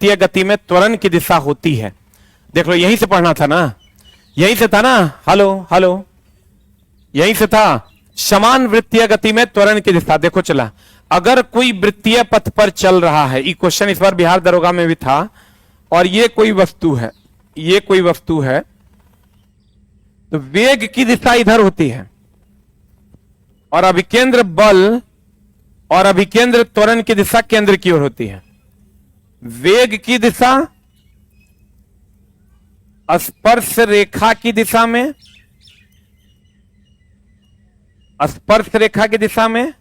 वृत्तीय गति में त्वरण की दिशा होती है। देख लो, यहीं से पढ़ना था ना, यहीं से था ना, हेलो हेलो, यहीं से था। समान वृत्तीय गति में त्वरण की दिशा देखो चला। अगर कोई वृत्तीय पथ पर चल रहा है, ये क्वेश्चन इस बार बिहार दरोगा में भी था, और ये कोई वस्तु है, ये कोई वस्तु है, तो वेग की दिशा इधर होती है और अभिकेंद्र बल और अभिकेंद्र त्वरण की दिशा केंद्र की ओर होती है। वेग की दिशा स्पर्श रेखा की दिशा में, स्पर्श रेखा की दिशा में,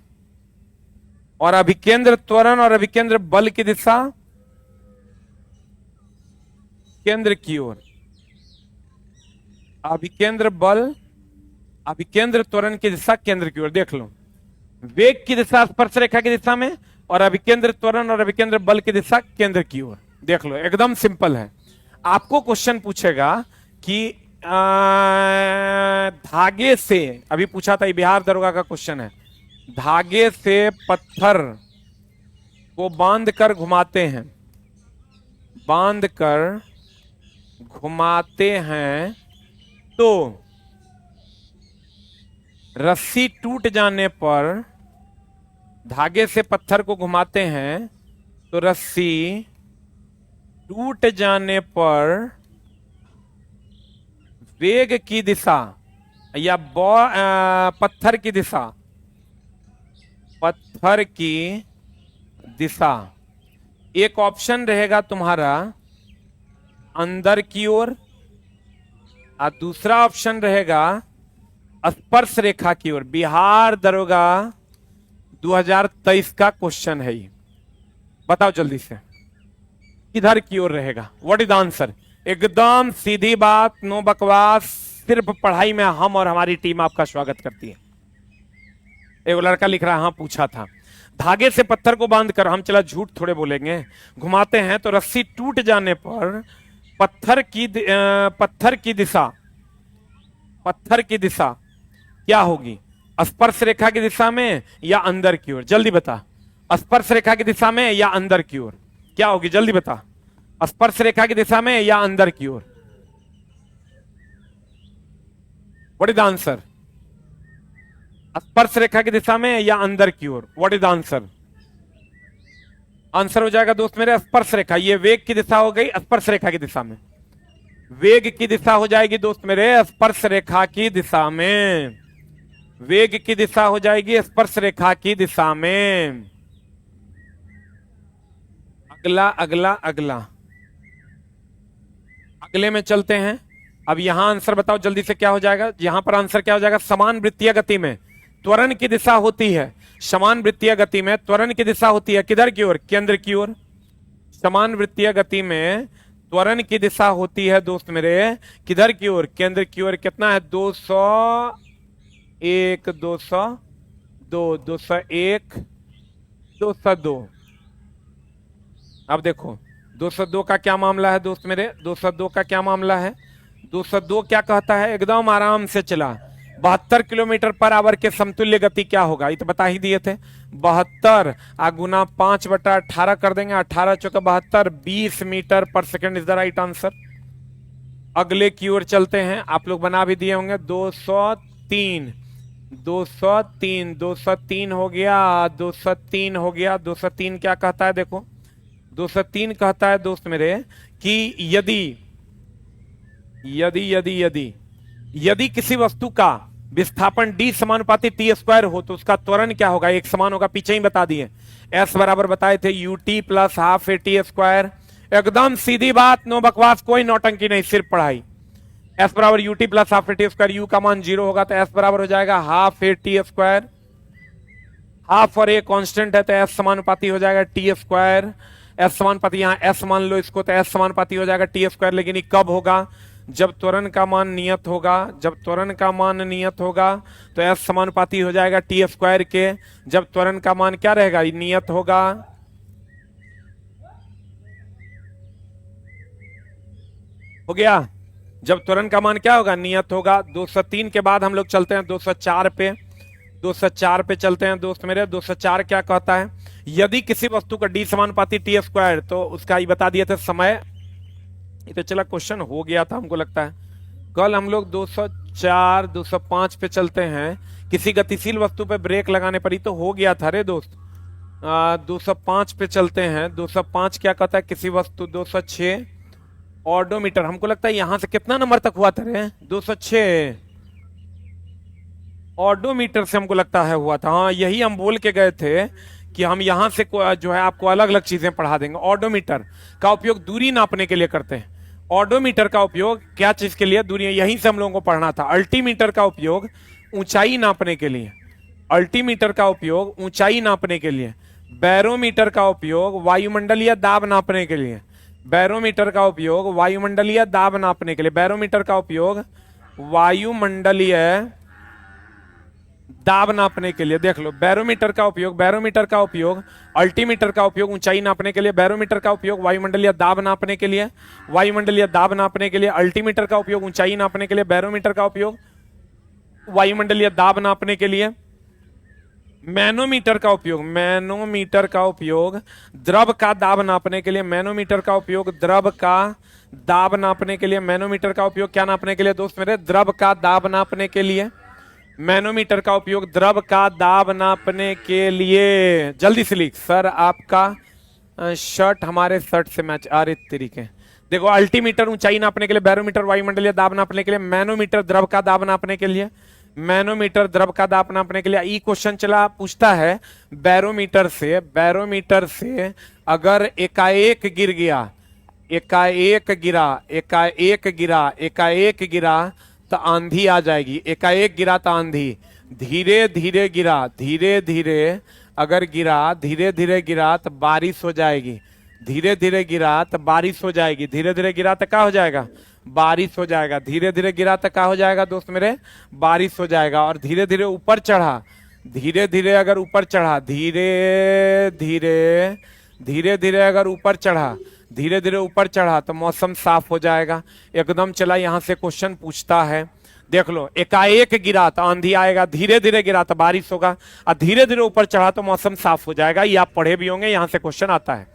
और अभिकेंद्र त्वरण और अभिकेंद्र बल की दिशा केंद्र की ओर। अभिकेंद्र बल, अभिकेंद्र त्वरण की दिशा केंद्र की ओर। देख लो, वेग की दिशा स्पर्श रेखा की दिशा में और अभिकेंद्र त्वरण और अभिकेंद्र बल की दिशा केंद्र की ओर। देख लो, एकदम सिंपल है। आपको क्वेश्चन पूछेगा कि धागे से, अभी पूछा था, बिहार दरोगा का क्वेश्चन है, धागे से पत्थर को बांधकर घुमाते हैं, बांधकर घुमाते हैं, तो रस्सी टूट जाने पर, धागे से पत्थर को घुमाते हैं तो रस्सी टूट जाने पर वेग की दिशा या पत्थर की दिशा, पत्थर की दिशा, एक ऑप्शन रहेगा तुम्हारा अंदर की ओर और दूसरा ऑप्शन रहेगा स्पर्श रेखा की ओर। बिहार दरोगा 2023 का क्वेश्चन है ये, बताओ जल्दी से किधर की ओर रहेगा? What is the answer? एकदम सीधी बात, नो बकवास, सिर्फ पढ़ाई में हम और हमारी टीम आपका स्वागत करती है। एक लड़का लिख रहा है, हाँ पूछा था, धागे से पत्थर को बांधकर, हम चला झूठ थोड़े बोलेंगे, घुमाते हैं तो रस्सी टूट जाने पर पत्थर की दिशा, पत्थर की दिशा क्या होगी? स्पर्श रेखा की दिशा में या अंदर की ओर? जल्दी बता, स्पर्श रेखा की दिशा में या अंदर की ओर क्या होगी? जल्दी बता, स्पर्श रेखा की दिशा में या अंदर की ओर? What is the answer? स्पर्श रेखा की दिशा में या अंदर की ओर? What is the answer? Answer हो जाएगा दोस्त मेरे स्पर्श रेखा। ये वेग की दिशा हो गई स्पर्श रेखा की दिशा में, वेग की दिशा हो जाएगी दोस्त मेरे स्पर्श रेखा की दिशा में, वेग की दिशा हो जाएगी स्पर्श रेखा की दिशा में। अगला अगला अगला अगले में चलते हैं। अब यहां आंसर बताओ जल्दी से क्या हो जाएगा? यहां पर आंसर क्या हो जाएगा? समान वृत्तीय गति में त्वरण की दिशा होती है, समान वृत्तीय गति में त्वरण की दिशा होती है किधर की ओर? केंद्र की ओर। समान वृत्तीय गति में त्वरण की दिशा होती है दोस्त मेरे किधर की ओर? केंद्र की ओर। कितना है? 201, 202, 201, 202। अब देखो 202 का क्या मामला है दोस्त मेरे? 202 का क्या मामला है? 202 क्या कहता है? एकदम आराम से चला, 72 किलोमीटर पर आवर के समतुल्य गति क्या होगा? ये तो बता ही दिए थे। 72 गुना 5/18 कर देंगे, 18 चौका 72, 20 मीटर पर second is the right answer. अगले की ओर चलते हैं, आप लोग बना भी दिए होंगे। 203, 203, 203 हो गया, 203 हो गया। 203 क्या कहता है? देखो 203 कहता है दोस्त मेरे कि यदि यदि यदि यदि यदि किसी वस्तु का विस्थापन d समानुपाती t स्क्वायर हो तो उसका त्वरण क्या होगा? एक समान होगा, पीछे ही बता दिए। s बराबर बताए थे ut plus half A T square. एकदम सीधी बात, नो बकवास, कोई नौटंकी नहीं, सिर्फ पढ़ाई। s बराबर ut plus half A T square, u का मान 0 होगा तो s बराबर हो जाएगा half A T square. Half और a कांस्टेंट है तो s समानुपाती हो जाएगा टी स्क्वायर। s समानुपाती, यहाँ s मान लो इसको, तो s समानुपाती हो जाएगा टी स्क्वायर। लेकिन ये कब होगा? जब त्वरण का मान नियत होगा। जब त्वरण का मान नियत होगा तो s समानुपाती हो जाएगा टी स्क्वायर के। जब त्वरण का मान क्या रहेगा? नियत होगा। हो गया? जब त्वरण का मान क्या होगा? नियत होगा। 203 के बाद हम लोग चलते हैं 204 पे। 204 पे चलते हैं दोस्त मेरे। 204 क्या कहता है यदि किसी वस्तु का डी समानुपाती टी स्क्वायर, तो उसका ये बता दिया था समय। ये तो चला क्वेश्चन हो गया था हमको लगता है। कल हम लोग 204 205 पे चलते हैं। किसी गतिशील वस्तु पे ब्रेक लगाने पर ही तो हो गया था रे दोस्त। 205 पे चलते हैं। 205 क्या कहता है, किसी वस्तु 206 ऑडोमीटर। हमको लगता है यहां से कितना नंबर तक हुआ था रे, 206 ऑडोमीटर से हमको लगता है हुआ था। हाँ, यही हम बोल के गए थे कि हम यहां से जो है आपको अलग अलग चीजें पढ़ा देंगे। ऑडोमीटर का उपयोग दूरी नापने के लिए करते हैं। ऑडोमीटर का उपयोग क्या चीज के लिए, दूरी, यहीं से हम लोगों को पढ़ना था। अल्टीमीटर का उपयोग ऊंचाई नापने के लिए। अल्टीमीटर का उपयोग ऊंचाई नापने के लिए। बैरोमीटर का उपयोग वायुमंडलीय दाब नापने के लिए। बैरोमीटर का उपयोग वायुमंडलीय दाब नापने के लिए। बैरोमीटर का उपयोग वायुमंडलीय दाब नापने के लिए। देख लो, बैरोमीटर का उपयोग अल्टीमीटर का उपयोग ऊंचाई नापने के लिए। बैरोमीटर का उपयोग वायुमंडलीय दाब नापने के लिए। वायुमंडलीय दाब नापने के लिए। अल्टीमीटर का उपयोग ऊंचाई नापने के लिए। बैरोमीटर का उपयोग वायुमंडलीय दाब नापने के लिए। मैनोमीटर का उपयोग द्रव का दाब नापने के लिए। मैनोमीटर का उपयोग द्रव का दाब नापने के लिए। मैनोमीटर का उपयोग क्या नापने के लिए दोस्त मेरे, द्रव का दाब नापने के लिए। मैनोमीटर का उपयोग द्रव का दाब नापने के लिए। जल्दी से लिख सर, आपका शर्ट हमारे शर्ट से मैच आ रही तरीके। देखो, अल्टीमीटर ऊंचाई नापने के लिए। बैरोमीटर वायुमंडलीय दाब नापने के लिए। मैनोमीटर द्रव का दाब नापने के लिए। मैनोमीटर द्रव का दाब नापने के लिए। ई क्वेश्चन चला पूछता है बैरोमीटर से अगर एकाएक गिरा तो आंधी आ जाएगी। एकाएक गिरा तो आंधी। धीरे धीरे गिरा अगर गिरा, धीरे धीरे गिरा तो बारिश हो जाएगी। धीरे धीरे गिरा तो बारिश हो जाएगी। धीरे धीरे गिरा तो क्या हो जाएगा, बारिश हो जाएगा। धीरे धीरे गिरा तो क्या हो जाएगा दोस्त मेरे, बारिश हो जाएगा। और धीरे धीरे ऊपर चढ़ा, धीरे धीरे अगर ऊपर चढ़ा, धीरे धीरे अगर ऊपर चढ़ा, धीरे धीरे ऊपर चढ़ा तो मौसम साफ हो जाएगा। एकदम चला, यहां से क्वेश्चन पूछता है। देख लो, एकाएक गिरा तो आंधी आएगा। धीरे धीरे गिरा तो बारिश होगा। और धीरे धीरे ऊपर चढ़ा तो मौसम साफ हो जाएगा। ये आप पढ़े भी होंगे, यहां से क्वेश्चन आता है।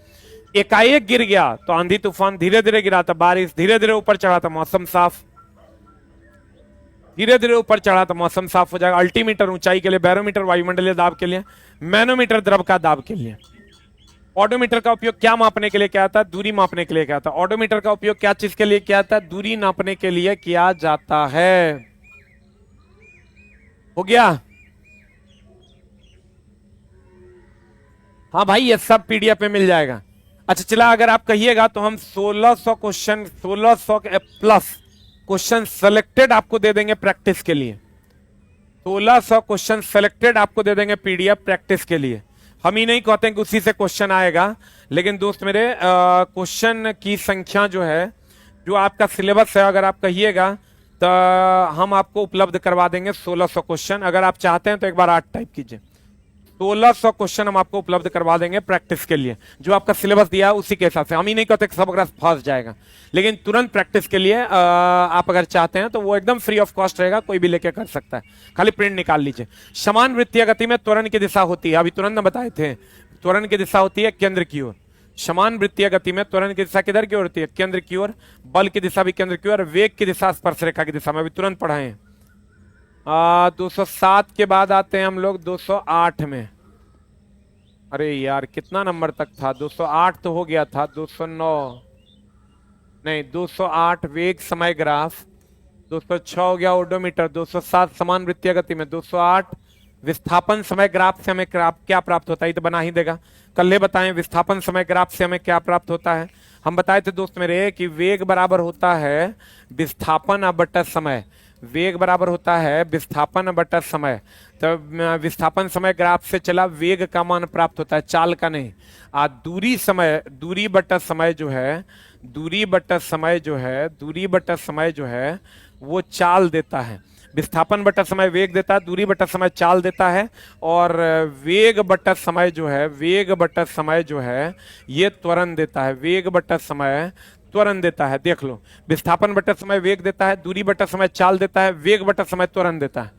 एकाएक गिर गया तो आंधी तूफान। धीरे धीरे गिरा तो बारिश। धीरे धीरे ऊपर चढ़ा तो मौसम साफ। धीरे धीरे ऊपर चढ़ा तो मौसम साफ हो जाएगा। अल्टीमीटर ऊंचाई के लिए। बैरोमीटर वायुमंडलीय दाब के लिए। मैनोमीटर द्रव का दाब के लिए। ऑडोमीटर का उपयोग क्या मापने के लिए किया जाता है, दूरी मापने के लिए किया जाता है। ऑडोमीटर का उपयोग क्या चीज के लिए किया जाता है, दूरी नापने के लिए किया जाता है। हो गया? हाँ भाई, ये सब पीडीएफ में मिल जाएगा। अच्छा चला, अगर आप कहिएगा तो हम 1600 क्वेश्चन, 1600 प्लस क्वेश्चन सेलेक्टेड आपको दे देंगे प्रैक्टिस के लिए। 1600 क्वेश्चन सेलेक्टेड आपको दे देंगे पीडीएफ प्रैक्टिस के लिए। हम ही नहीं कहते हैं कि उसी से क्वेश्चन आएगा, लेकिन दोस्त मेरे क्वेश्चन की संख्या जो है, जो आपका सिलेबस है, अगर आप कहिएगा तो हम आपको उपलब्ध करवा देंगे 1600 क्वेश्चन। अगर आप चाहते हैं तो एक बार 8 टाइप कीजिए। 1600 क्वेश्चन हम आपको उपलब्ध करवा देंगे प्रैक्टिस के लिए, जो आपका सिलेबस दिया है उसी के हिसाब से। हम ही नहीं कहते कि सब अगर फंस जाएगा, लेकिन तुरंत प्रैक्टिस के लिए आप अगर चाहते हैं तो वो एकदम फ्री ऑफ कॉस्ट रहेगा, कोई भी लेके कर सकता है। खाली प्रिंट निकाल लीजिए। समान वृत्तीय गति में त्वरण की दिशा होती है, अभी तुरंत बताए थे, त्वरण की दिशा होती है केंद्र की ओर। समान वृत्तीय गति में त्वरण की दिशा किधर की ओर होती है, केंद्र की ओर। बल की दिशा भी केंद्र की ओर। वेग की दिशा स्पर्श रेखा की दिशा में, अभी तुरंत पढ़ाए। 207 के बाद आते हैं हम लोग 208 में। अरे यार, कितना नंबर तक था, 208 तो हो गया था, 209 नहीं, 208 वेग समय ग्राफ, 206 हो गया ओडोमीटर, 207 समान वृत्तीय गति में, 208 विस्थापन समय ग्राफ से हमें क्या प्राप्त होता है, ये तो बना ही देगा। कल बताएं विस्थापन समय ग्राफ से हमें क्या प्राप्त होता है। हम बताए थे दोस्त मेरे कि वेग बराबर होता है विस्थापन बटा समय। वेग बराबर होता है विस्थापन बटा समय। तो विस्थापन समय ग्राफ से चला, वेग का मान प्राप्त होता है, चाल का नहीं। दूरी बटा समय जो है वो चाल देता है। विस्थापन बटा समय वेग देता है, दूरी बटा समय चाल देता है, और वेग बटा समय जो है ये त्वरण देता है। वेग बटा समय त्वरण देता है। देख लो, विस्थापन बटा समय वेग देता है, दूरी बटा समय चाल देता है, वेग बटा समय त्वरण देता है।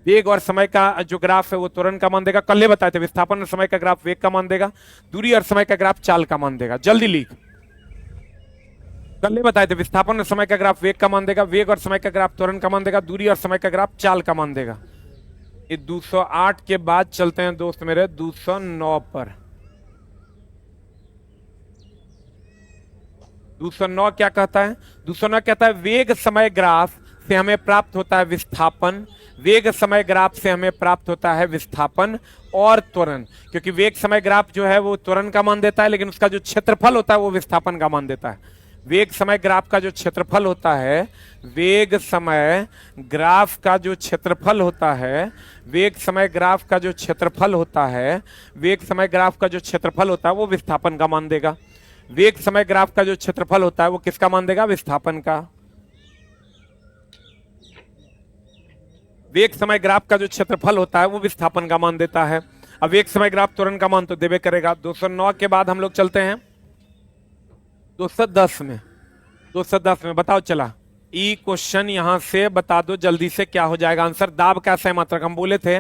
वेग और समय का जो ग्राफ है वो त्वरण का मान देगा। कल बताए थे विस्थापन और समय का ग्राफ वेग का मान देगा, दूरी और समय का ग्राफ चाल का मान देगा। जल्दी लिख। कल बताए थे विस्थापन और समय का ग्राफ वेग का मान देगा, वेग और समय का ग्राफ त्वरण का मान देगा, दूरी और समय का ग्राफ चाल का मान देगा। ये 208 के बाद चलते हैं दोस्त मेरे 209 पर। 209 क्या कहता है? 209 कहता है वेग समय ग्राफ से हमें प्राप्त होता है विस्थापन, वेग समय ग्राफ से हमें प्राप्त होता है विस्थापन और त्वरण। क्योंकि वेग समय ग्राफ जो है वो त्वरण का मान देता है, लेकिन उसका जो क्षेत्रफल होता है वो विस्थापन का मान देता है। वेग समय ग्राफ का जो क्षेत्रफल होता है, वेग समय ग्राफ का जो क्षेत्रफल होता है, वेग समय ग्राफ का जो क्षेत्रफल होता है, वेग समय ग्राफ का जो क्षेत्रफल होता है वो विस्थापन का मान देगा। वेग समय ग्राफ का जो क्षेत्रफल होता है वो किसका मान देगा? विस्थापन का। वेग समय ग्राफ का जो क्षेत्रफल होता है वो विस्थापन का मान देता है। अब वेग समय ग्राफ त्वरण का मान तो देवे करेगा। 209 के बाद हम लोग चलते हैं 210 में। 210 में बताओ चला ई क्वेश्चन यहां से बता दो जल्दी से क्या हो जाएगा आंसर। दाब का सही मात्रक हम बोले थे,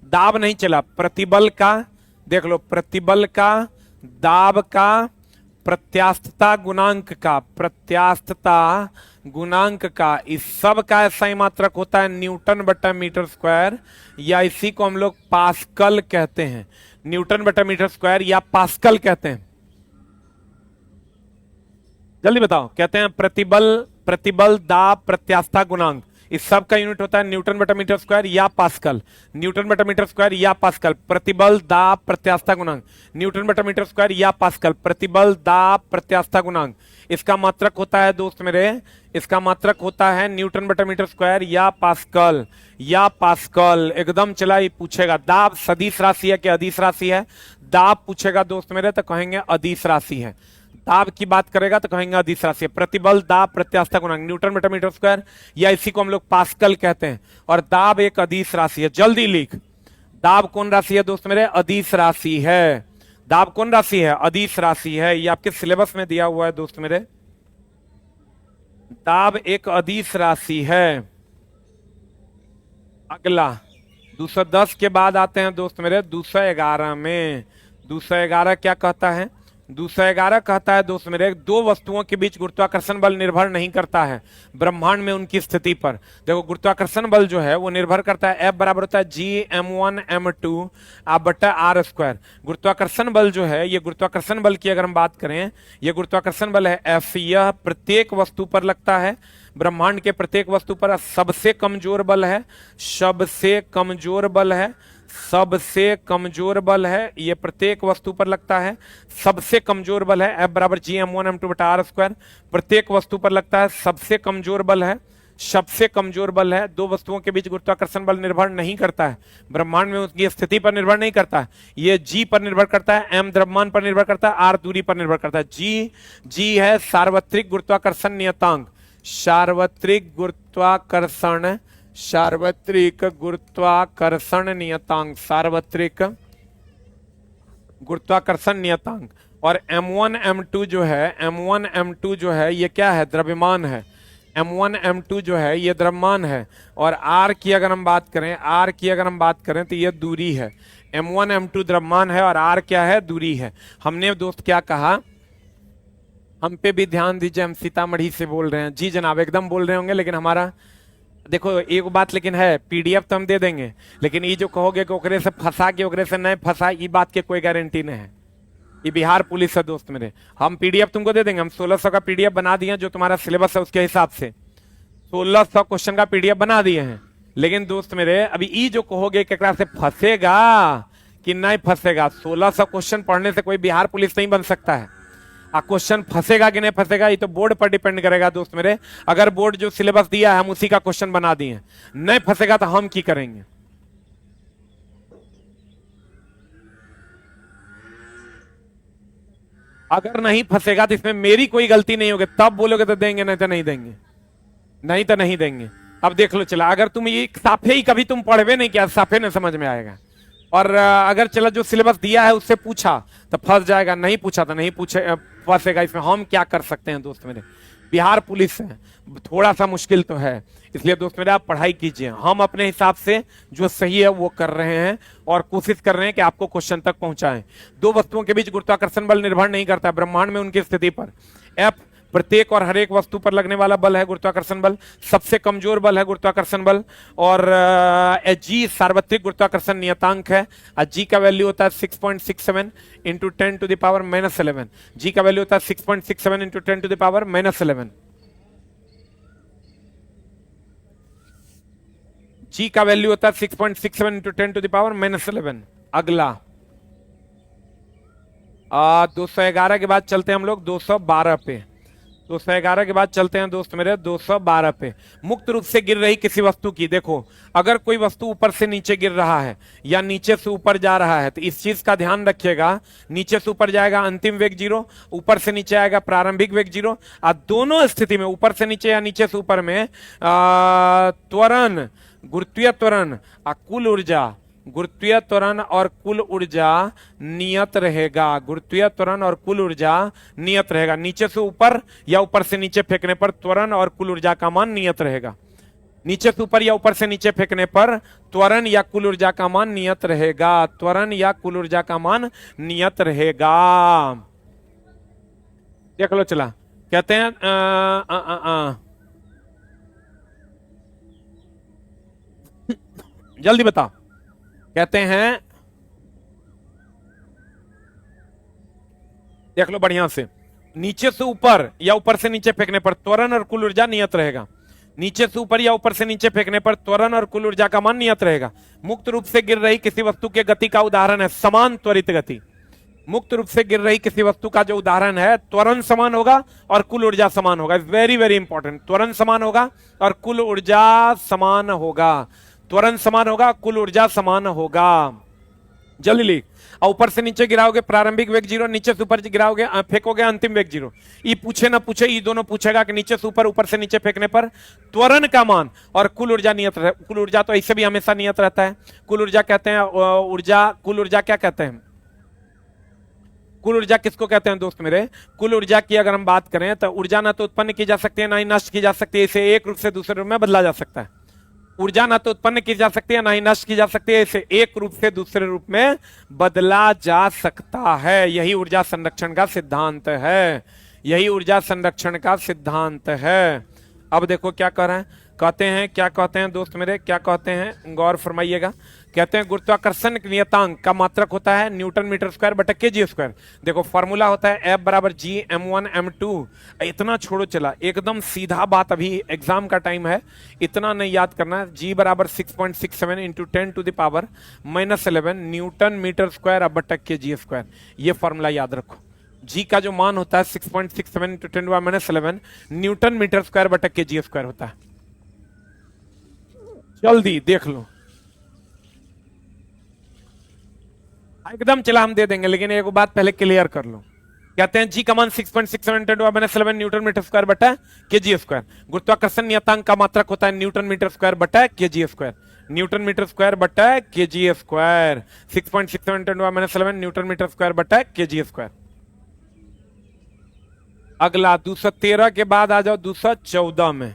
दाब नहीं चला, प्रतिबल का देख लो, प्रतिबल का, दाब का, प्रत्यास्थता गुणांक का, प्रत्यास्थता गुणांक का, इस सब का सही मात्रक होता है न्यूटन बटा मीटर स्क्वायर, या इसी को हम लोग पास्कल कहते हैं। न्यूटन बटा मीटर स्क्वायर या पास्कल कहते हैं। जल्दी बताओ। कहते हैं प्रतिबल, प्रतिबल, दाब, प्रत्यास्थता गुणांक, इस सब का यूनिट होता है न्यूटन बटा मीटर स्क्वायर या पास्कल। न्यूटन बटा मीटर स्क्वायर या पास्कल। प्रतिबल, दाब, प्रत्यास्थता गुणांक, न्यूटन बटा मीटर स्क्वायर या पास्कल। प्रतिबल, दाब, प्रत्यास्थता गुणांक, इसका मात्रक होता है दोस्त मेरे, इसका मात्रक होता है न्यूटन बटा मीटर स्क्वायर या पास्कल, या पास्कल। एकदम चला ही पूछेगा दाब सदिश राशि है कि अदिश राशि है? दाब पूछेगा दोस्त मेरे तो कहेंगे अदिश राशि है। दाब की बात करेगा तो कहेंगे अदिश राशि। प्रतिबल, दाब, प्रत्यास्थता गुणांक, न्यूटन बटा मीटर स्क्वायर, या इसी को हम लोग पास्कल कहते हैं। और दाब एक अदिश राशि है। जल्दी लिख, दाब कौन राशि है दोस्त मेरे? अदिश राशि है। दाब कौन राशि है? अदिश राशि है। ये आपके सिलेबस में दिया हुआ है दोस्त मेरे, दाब एक अदिश राशि है। अगला 210 के बाद आते हैं दोस्त मेरे 211 में। 211 क्या कहता है? 211 कहता है दोस्त मेरे, दो वस्तुओं के बीच गुरुत्वाकर्षण बल निर्भर नहीं करता है ब्रह्मांड में उनकी स्थिति पर। देखो गुरुत्वाकर्षण बल जो है वो निर्भर करता है, F बराबर होता है G m1 m2 बटा आर स्क्वायर। गुरुत्वाकर्षण बल जो है, ये गुरुत्वाकर्षण बल की अगर हम बात करें, ये गुरुत्वाकर्षण बल है F, यह प्रत्येक वस्तु पर लगता है, ब्रह्मांड के प्रत्येक वस्तु पर सबसे कमजोर बल है, सबसे कमजोर बल है, सबसे कमजोर बल है, ये प्रत्येक वस्तु पर लगता है, सबसे कमजोर बल है। F बराबर G m1 m2 बटा आर स्क्वायर, प्रत्येक वस्तु पर लगता है, सबसे कमजोर बल है, सबसे कमजोर बल है। दो वस्तुओं के बीच गुरुत्वाकर्षण बल निर्भर नहीं करता है ब्रह्मांड में, उसकी स्थिति पर निर्भर नहीं करता है। ये G पर निर्भर करता है, M द्रव्यमान पर निर्भर करता है, R दूरी पर निर्भर करता है। G है सार्वत्रिक गुरुत्वाकर्षण नियतांक, सार्वत्रिक गुरुत्वाकर्षण, सार्वत्रिक गुरुत्वाकर्षण नियतांक, सार्वत्रिक गुरुत्वाकर्षण नियतांक। और m1 m2 जो है, m1 m2 जो है ये क्या है? द्रव्यमान है। m1 m2 जो है ये द्रव्यमान है। और r की अगर हम बात करें, r की अगर हम बात करें तो ये दूरी है। m1 m2 द्रव्यमान है और r क्या है? दूरी है। हमने दोस्त क्या कहा? हम पे भी ध्यान दीजिए, हम सीतामढ़ी से बोल रहे हैं। जी जनाब, एकदम बोल रहे होंगे, लेकिन हमारा देखो एक बात लेकिन है, पीडीएफ तो हम दे देंगे, लेकिन ये जो कहोगे कि ओकरे से फंसा के ओकरे से नहीं फंसा, ये बात के कोई गारंटी नहीं है। ये बिहार पुलिस है दोस्त मेरे, हम पीडीएफ तुमको दे देंगे। हम 1600 का पीडीएफ बना दिए, जो तुम्हारा सिलेबस है उसके हिसाब से 1600 क्वेश्चन का पीडीएफ बना दिए हैं। लेकिन दोस्त मेरे अभी ये जो कहोगे कि एकरा से फंसेगा कि नहीं फंसेगा, 1600 क्वेश्चन पढ़ने से कोई बिहार पुलिस नहीं बन सकता है। क्वेश्चन फंसेगा कि नहीं फंसेगा ये तो बोर्ड पर डिपेंड करेगा दोस्त मेरे। अगर बोर्ड जो सिलेबस दिया है हम उसी का क्वेश्चन बना दिए, नहीं फंसेगा तो हम की करेंगे? अगर नहीं फंसेगा तो इसमें मेरी कोई गलती नहीं होगी, तब बोलोगे तो देंगे, नहीं तो नहीं देंगे, नहीं तो नहीं देंगे। अब देख लो चला, अगर तुम ये साफे ही कभी तुम पढ़वे नहीं किया, साफे नहीं समझ में आएगा। और अगर चला जो सिलेबस दिया है उससे पूछा तो फंस जाएगा, नहीं पूछा तो नहीं पूछे फंसेगा। इसमें हम क्या कर सकते हैं दोस्त मेरे? बिहार पुलिस है, थोड़ा सा मुश्किल तो है, इसलिए दोस्त मेरे आप पढ़ाई कीजिए। हम अपने हिसाब से जो सही है वो कर रहे हैं और कोशिश कर रहे हैं कि आपको क्वेश्चन तक पहुंचाएं। दो वस्तुओं के बीच गुरुत्वाकर्षण बल निर्भर नहीं करता है ब्रह्मांड में उनकी स्थिति पर। एफ प्रत्येक और हर एक वस्तु पर लगने वाला बल है गुरुत्वाकर्षण बल, सबसे कमजोर बल है गुरुत्वाकर्षण बल। और जी सार्वत्रिक गुरुत्वाकर्षण नियतांक है। जी का वैल्यू होता है 6.67 इंटू 10 टू द पावर -11। जी का वैल्यू होता है 6.67 इंटू 10 टू द पावर -11। जी का वैल्यू होता है 6.67 इंटू 10 टू द पावर -11। अगला 211 के बाद चलते हैं हम लोग 212 पे। 211 के बाद चलते हैं दोस्त मेरे 212 पे। मुक्त रूप से गिर रही किसी वस्तु की, देखो अगर कोई वस्तु ऊपर से नीचे गिर रहा है या नीचे से ऊपर जा रहा है तो इस चीज का ध्यान रखिएगा, नीचे से ऊपर जाएगा अंतिम वेग 0, ऊपर से नीचे आएगा प्रारंभिक वेग 0। दोनों स्थिति में ऊपर से नीचे या नीचे से ऊपर में त्वरण, गुरुत्वीय त्वरण, कुल ऊर्जा, गुरुत्वीय त्वरण और कुल ऊर्जा नियत रहेगा। गुरुत्वीय त्वरण और कुल ऊर्जा नियत रहेगा। नीचे से ऊपर या ऊपर से नीचे फेंकने पर त्वरण और कुल ऊर्जा का मान नियत रहेगा। नीचे से ऊपर या ऊपर से नीचे फेंकने पर त्वरण या कुल ऊर्जा का मान नियत रहेगा। त्वरण या कुल ऊर्जा का मान नियत रहेगा। देख लो चला, कहते हैं जल्दी बताओ। कहते हैं, देख लो बढ़िया से, नीचे से ऊपर या ऊपर से नीचे फेंकने पर त्वरण और कुल ऊर्जा नियत रहेगा। नीचे से ऊपर या ऊपर से नीचे फेंकने पर त्वरण और कुल ऊर्जा का मान नियत रहेगा। मुक्त रूप से गिर रही किसी वस्तु के गति का उदाहरण है समान त्वरित गति। मुक्त रूप से गिर रही किसी वस्तु का जो उदाहरण है, त्वरण समान होगा और कुल ऊर्जा समान होगा। वेरी वेरी इंपॉर्टेंट, त्वरण समान होगा और कुल ऊर्जा समान होगा। त्वरण समान होगा, कुल ऊर्जा समान होगा। जल्दी लिख। और ऊपर से नीचे गिराओगे प्रारंभिक वेग 0, नीचे से ऊपर गिराओगे फेंकोगे अंतिम वेग 0। ये पूछे ना पूछे, ये दोनों पूछेगा कि नीचे से ऊपर, ऊपर से नीचे फेंकने पर त्वरण का मान और कुल ऊर्जा नियत रहे। कुल ऊर्जा तो ऐसे भी हमेशा नियत रहता है। कुल ऊर्जा कहते हैं ऊर्जा, कुल ऊर्जा क्या कहते हैं? कुल ऊर्जा किसको कहते हैं दोस्त मेरे? कुल ऊर्जा की अगर हम बात करें तो ऊर्जा ना तो उत्पन्न की जा सकती है ना ही नष्ट की जा सकती है। इसे एक रूप से दूसरे रूप में बदला जा सकता है। ऊर्जा ना तो उत्पन्न की जा सकती है ना ही नष्ट की जा सकती है, इसे एक रूप से दूसरे रूप में बदला जा सकता है। यही ऊर्जा संरक्षण का सिद्धांत है। यही ऊर्जा संरक्षण का सिद्धांत है। अब देखो क्या कह रहे हैं, कहते हैं, क्या कहते हैं दोस्त मेरे, क्या कहते हैं, गौर फरमाइएगा। कहते हैं गुरुत्वाकर्षण नियतांक का मात्रक होता है न्यूटन मीटर स्क्वायर बटा केजी स्क्वायर। देखो फॉर्मूला होता है F बराबर G m1 m2। इतना छोड़ो चला, एकदम सीधा बात, अभी एग्जाम का टाइम है, इतना नहीं याद करना। G बराबर 6.67 into 10 to the power -11 newton metre square बटा केजी स्क्वायर। ये फॉर्मूला याद रखो। G का जो मान होता है 6.67 into 10 to power -11 newton metre square बटा केजी स्क्वायर होता है। जल्दी देख लो, एकदम चला हम दे देंगे, लेकिन एक बात पहले क्लियर कर लो। कहते हैं जी का मान 6.67 10 to power -11 newton metre square बटा केजी स्क्वायर। गुरुत्वाकर्षण नियतांक का मात्रक होता है न्यूटन मीटर स्क्वायर बटा KG square. Newton metre square बटा KG square. 6.67 10 to power -11 newton metre square बटा केजी स्क्वायर। अगला 213 के बाद आ जाओ 214 में।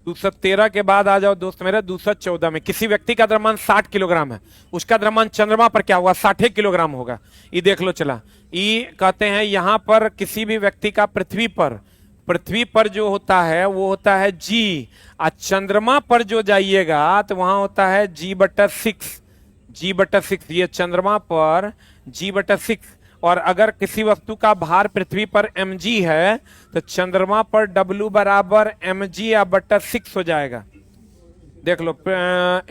213 के बाद आ जाओ दोस्त मेरे 214 में। किसी व्यक्ति का द्रव्यमान 60 किलोग्राम है, उसका द्रव्यमान चंद्रमा पर क्या होगा? 60 किलोग्राम होगा। ये देख लो चला, ये कहते हैं यहां पर किसी भी व्यक्ति का पृथ्वी पर जो होता है वो होता है जी, और चंद्रमा पर जो जाइएगा तो वहां होता है G/6। G/6 ये चंद्रमा पर G/6। और अगर किसी वस्तु का भार पृथ्वी पर mg है तो चंद्रमा पर W बराबर mg/6 हो जाएगा। देख लो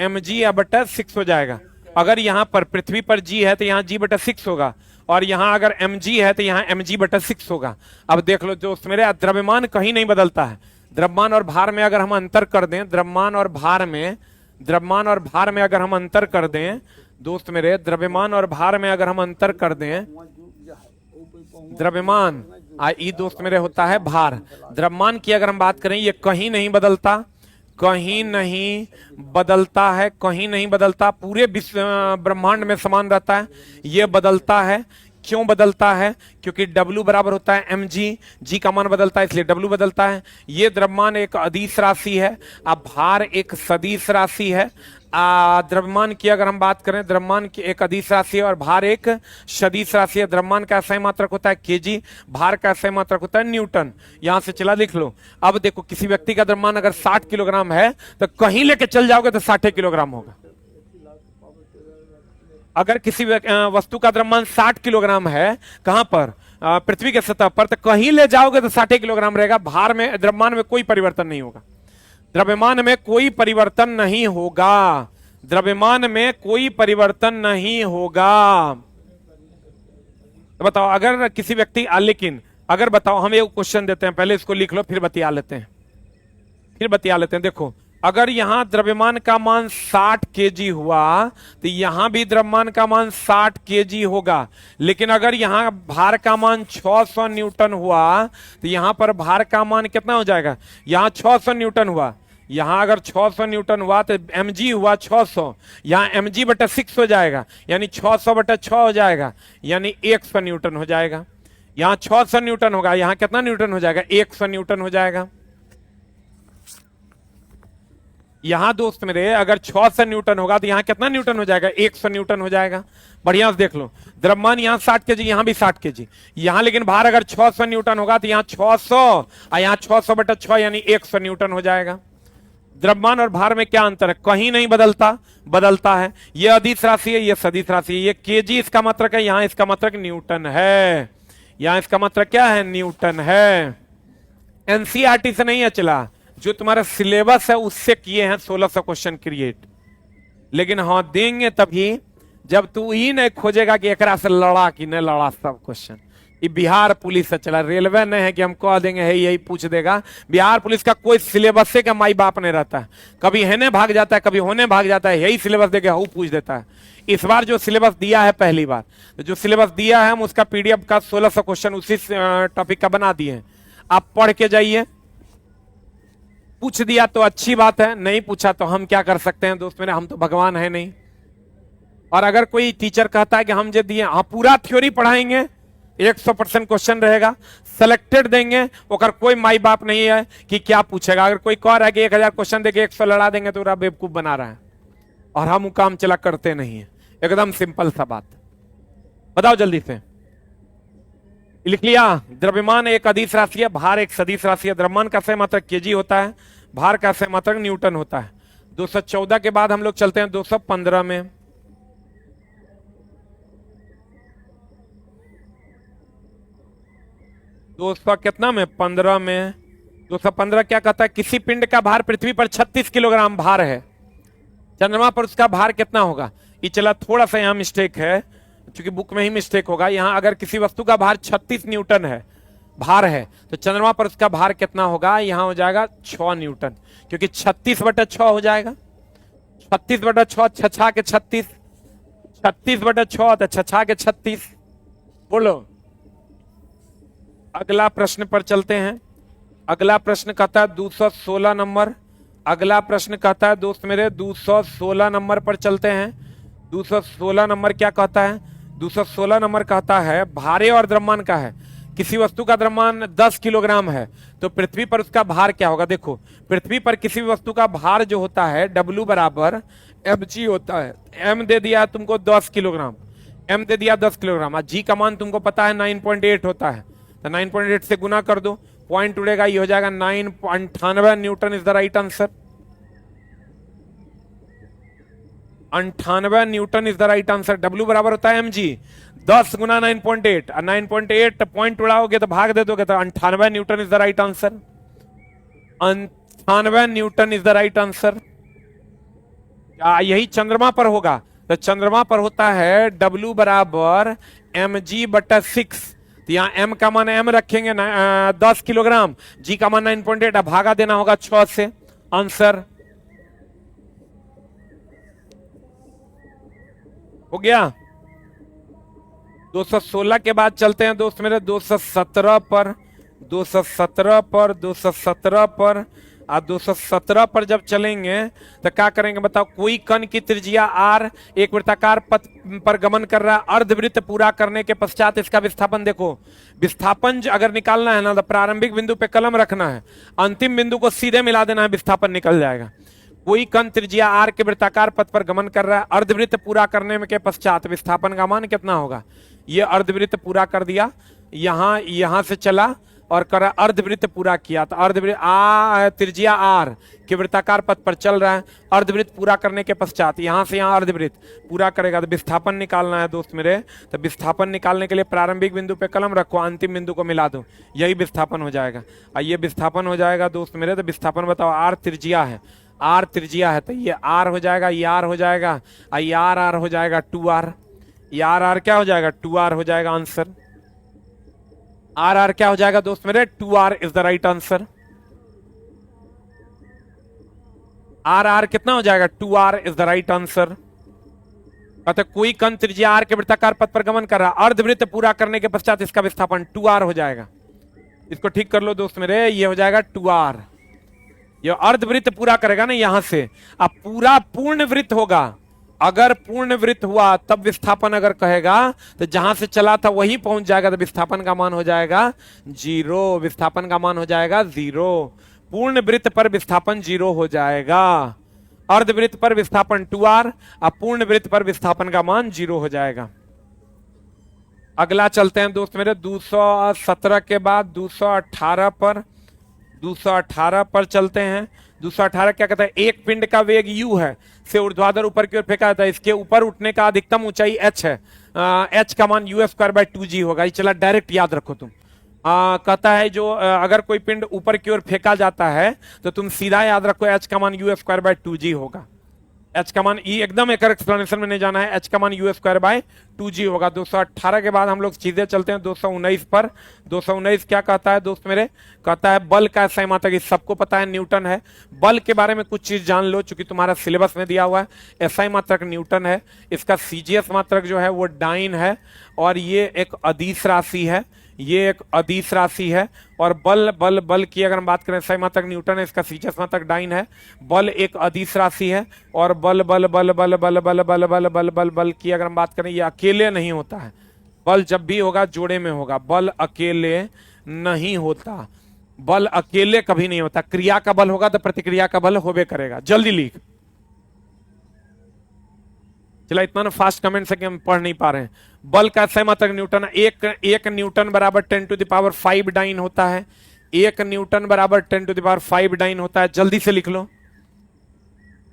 mg/6 हो जाएगा। अगर यहां पर पृथ्वी पर g है तो यहां g/6 होगा, और यहां अगर mg है तो यहां mg/6 होगा। अब देख लो दोस्त मेरे, द्रव्यमान कहीं नहीं बदलता है। द्रव्यमान और भार में अगर हम अंतर कर दें, द्रव्यमान और भार में अगर हम अंतर कर दें दोस्त मेरे, द्रव्यमान और भार में अगर हम अंतर कर दें, द्रव्यमान ई दोस्त मेरे होता है भार। द्रव्यमान की अगर हम बात करें, ये कहीं नहीं बदलता, कहीं नहीं बदलता है, कहीं नहीं बदलता, पूरे ब्रह्मांड में समान रहता है। ये बदलता है क्यों बदलता है? क्योंकि W बराबर होता है mg, g का मान बदलता है इसलिए W बदलता है। ये द्रव्यमान एक अदिश राशि है, अब भार एक सदिश राशि है। द्रव्यमान की अगर हम बात करें, द्रव्यमान की एक अदिश राशि है और भार एक सदिश राशि है। द्रव्यमान का सही मात्रक होता है केजी, भार का सही मात्रक होता है न्यूटन। यहां से चला लिख लो। अब देखो, किसी व्यक्ति का द्रव्यमान अगर 60 किलोग्राम है तो कहीं लेके चल जाओगे तो 60 किलोग्राम होगा। अगर किसी वस्तु का द्रव्यमान 60 किलोग्राम है, कहां पर? पृथ्वी के सतह पर, तो कहीं ले जाओगे तो 60 किलोग्राम रहेगा। भार में, द्रव्यमान में कोई परिवर्तन नहीं होगा। द्रव्यमान में कोई परिवर्तन नहीं होगा। द्रव्यमान में कोई परिवर्तन नहीं होगा। तो बताओ, अगर किसी व्यक्ति, लेकिन अगर बताओ, हम एक क्वेश्चन देते हैं, पहले इसको लिख लो फिर बतिया लेते हैं। देखो, अगर यहां द्रव्यमान का मान 60 केजी हुआ तो यहां भी द्रव्यमान का मान 60 केजी होगा। लेकिन अगर यहां भार का मान 600 न्यूटन हुआ तो यहां पर भार का मान कितना हो जाएगा? यहां 600 न्यूटन हुआ, यहां अगर 600 न्यूटन हुआ तो mg हुआ 600, यहां mg बटा 6 हो जाएगा, यानी 600 बटा 6 हो जाएगा, यानी 100 न्यूटन हो जाएगा। यहां 600 न्यूटन होगा, यहां कितना न्यूटन हो जाएगा? 100 न्यूटन हो जाएगा। यहां दोस्त मेरे अगर 600 न्यूटन होगा तो यहां कितना न्यूटन हो जाएगा? 100 न्यूटन हो जाएगा। बढ़िया से देख लो, द्रव्यमान यहां 60 केजी, यहां भी 60 केजी, यहां लेकिन भार अगर 600 न्यूटन होगा तो यहां 600 और यहां 600 बटा 6 यानी 100 न्यूटन हो जाएगा। द्रव्यमान और भार में क्या अंतर है? कहीं नहीं बदलता, बदलता है। ये अदिश राशि है, ये सदिश राशि है। ये केजी इसका मात्रक है, यहां इसका मात्रक न्यूटन है, यहां इसका मात्रक क्या है? न्यूटन है। एनसीईआरटी से नहीं है चला, जो तुम्हारा सिलेबस है उससे किए हैं 1600 क्वेश्चन क्रिएट। लेकिन हाँ, देंगे तभी जब तू ही नहीं खोजेगा कि एकरा से लड़ा कि नहीं लड़ा सब क्वेश्चन। ये बिहार पुलिस से चला, रेलवे नहीं है कि हम कह देंगे है यही पूछ देगा। बिहार पुलिस का कोई सिलेबस का माई बाप नहीं रहता है, कभी हेने भाग जाता है, कभी होने भाग जाता है, यही सिलेबस देके हूँ पूछ देता है। इस बार जो सिलेबस दिया है, पहली बार तो जो सिलेबस दिया है हम उसका पीडीएफ का 1600 क्वेश्चन उसी टॉपिक का बना दिए हैं। आप पढ़ के जाइए। पूछ दिया तो अच्छी बात है, नहीं पूछा तो हम क्या कर सकते हैं दोस्त मेरे, हम तो भगवान है नहीं। और अगर कोई टीचर कहता है कि हम जो दिए, हाँ पूरा थ्योरी पढ़ाएंगे, 100% क्वेश्चन रहेगा, सेलेक्टेड देंगे, ओकर कोई माई बाप नहीं है कि क्या पूछेगा। अगर कोई कह रहा है कि 1000 क्वेश्चन देके 100 लड़ा देंगे तो पूरा बेवकूफ बना रहा है, और हम काम चला करते नहीं है। एकदम सिंपल सा बात। बताओ जल्दी से, लिख लिया? द्रव्यमान एक अदिश राशि है, भार एक सदिश राशि है। द्रव्यमान का सही मात्रक केजी होता है, भार का सही मात्रक न्यूटन होता है। 214 के बाद हम लोग चलते हैं 215 में। कितना में? 15 में। 215 क्या कहता है? किसी पिंड का भार पृथ्वी पर 36 किलोग्राम भार है, चंद्रमा पर उसका भार कितना होगा? ये चला, थोड़ा सा यहाँ मिस्टेक है, क्योंकि बुक में ही मिस्टेक होगा। यहां अगर किसी वस्तु का भार 36 न्यूटन है, भार है, तो चंद्रमा पर उसका भार कितना होगा? यहां हो जाएगा 6 न्यूटन, क्योंकि 36 बटा 6 हो जाएगा। 36 बटा 6, 6 के 36, 36 बटा 6 तो 6 के 36। बोलो, अगला प्रश्न पर चलते हैं। अगला प्रश्न कहता है 216 नंबर। अगला प्रश्न कहता है दोस्त मेरे 216 नंबर पर चलते हैं। 216 नंबर क्या कहता है? 216 नंबर कहता है भारे और द्रव्यमान का है। किसी वस्तु का द्रव्यमान 10 किलोग्राम है तो पृथ्वी पर उसका भार क्या होगा? देखो, पृथ्वी पर किसी वस्तु का भार जो होता है W बराबर mg होता है। m दे दिया तुमको 10 किलोग्राम, m दे दिया 10 किलोग्राम, और g का मान तुमको पता है 9.8 होता है, तो 9.8 से गुना कर दो, पॉइंट उड़ेगा, ये हो जाएगा 9.98 Newton is the right answer. 98 Newton is the right answer. W बराबर होता है mg, 10 गुना 9.8, और 9.8 पॉइंट उड़ाओगे तो भाग दे दोगे तो 98 Newton is the right answer. 98 Newton is the right answer. क्या यही चंद्रमा पर होगा? तो चंद्रमा पर होता है W बराबर mg बटा 6, तो यहाँ m का मान m रखेंगे 10 किलोग्राम, g का मान 9.8, भागा देना होगा 6 से, आंसर हो गया। 216 के बाद चलते हैं दोस्त मेरे 217 पर। 217 पर आप 217 पर जब चलेंगे तो क्या करेंगे बताओ। कोई कण की त्रिज्या r एक वृत्ताकार पथ पर गमन कर रहा है, अर्धवृत्त पूरा करने के पश्चात इसका विस्थापन देखो। विस्थापन अगर निकालना है ना तो प्रारंभिक बिंदु पे कलम रखना है, अंतिम बिंदु को सीधे मिला देना है, विस्थापन निकल जाएगा। कोई कण त्रिज्या r के वृत्ताकार पथ पर गमन कर रहा है, अर्धवृत्त पूरा करने के पश्चात विस्थापन का मान कितना होगा। ये अर्धवृत्त पूरा कर दिया, यहां से चला और करा अर्धवृत्त पूरा किया, तो अर्धवृत्त त्रिज्या r के वृत्ताकार पथ पर चल रहा है, अर्धवृत्त पूरा करने के पश्चात यहां से यहां अर्धवृत्त पूरा करेगा तो विस्थापन निकालना है दोस्त मेरे। तो विस्थापन निकालने के लिए प्रारंभिक बिंदु पे कलम रखो, अंतिम बिंदु को मिला दो, यही विस्थापन हो जाएगा। और ये विस्थापन हो जाएगा दोस्त मेरे। तो विस्थापन बताओ, r त्रिज्या है, r त्रिज्या है तो ये r हो जाएगा, ये r हो जाएगा, ये r हो जाएगा 2r, ये r क्या हो जाएगा 2r हो जाएगा आंसर। r क्या हो जाएगा दोस्त मेरे 2r is the right answer. r कितना हो जाएगा 2r is the right answer. अतः कोई कण त्रिज्या r के वृत्ताकार पथ पर गमन कर रहा, अर्धवृत्त पूरा करने के पश्चात इसका विस्थापन 2r हो जाएगा। इसको ठीक कर लो दोस्त मेरे, ये हो जाएगा 2r। ये अर्धवृत्त पूरा करेगा ना यहां से, अब पूरा पूर्ण वृत्त होगा। अगर पूर्ण वृत्त हुआ तब विस्थापन अगर कहेगा तो जहां से चला था वहीं पहुंच जाएगा, तो विस्थापन का मान हो जाएगा 0। विस्थापन का मान हो जाएगा 0। पूर्ण वृत्त पर विस्थापन 0 हो जाएगा, अर्धवृत्त पर विस्थापन 2r, अब पूर्ण वृत्त पर विस्थापन का मान 0 हो जाएगा। अगला चलते हैं दोस्त मेरे 217 के बाद 218 पर चलते हैं। 218 क्या कहता है, एक पिंड का वेग u है, से ऊर्ध्वाधर ऊपर की ओर फेंका जाता है, इसके ऊपर उठने का अधिकतम ऊंचाई h है, h का मान u²/2g होगा। ये चला डायरेक्ट याद रखो तुम। कहता है जो अगर कोई पिंड ऊपर की ओर फेंका जाता है तो तुम सीधा याद रखो h का मान u²/2g होगा। h का मान एकदम एक एक्सप्लेनेशन में नहीं जाना है, h का मान u²/2g होगा। 218 के बाद हम लोग सीधे चलते हैं 219 पर। 219 क्या कहता है दोस्त मेरे, कहता है बल का SI मात्रक, सबको पता है न्यूटन है। बल के बारे में कुछ चीज जान लो, चूंकि तुम्हारा सिलेबस में दिया हुआ है। SI मात्रक न्यूटन है, इसका CGS मात्रक जो है वो डाइन है, और ये एक अदिश राशि है, ये एक अदिश राशि है। और बल बल बल की अगर हम बात करें, SI मात्रक न्यूटन है, इसका CGS मात्रक डाइन है। बल एक अदिश राशि है, और बल बल बल बल बल बल बल बल बल बल बल की अगर हम बात करें, ये अकेले नहीं होता है। बल जब भी होगा जोड़े में होगा, बल अकेले नहीं होता, बल अकेले कभी नहीं होता। क्रिया का बल होगा तो प्रतिक्रिया का बल होबे करेगा। जल्दी लिख, चला इतना ना फास्ट कमेंट से कि हम पढ़ नहीं पा रहे हैं। बल का SI मात्रक न्यूटन, एक न्यूटन बराबर 10⁵ डाइन होता है। 1 न्यूटन बराबर 10⁵ डाइन होता है। जल्दी से लिख लो।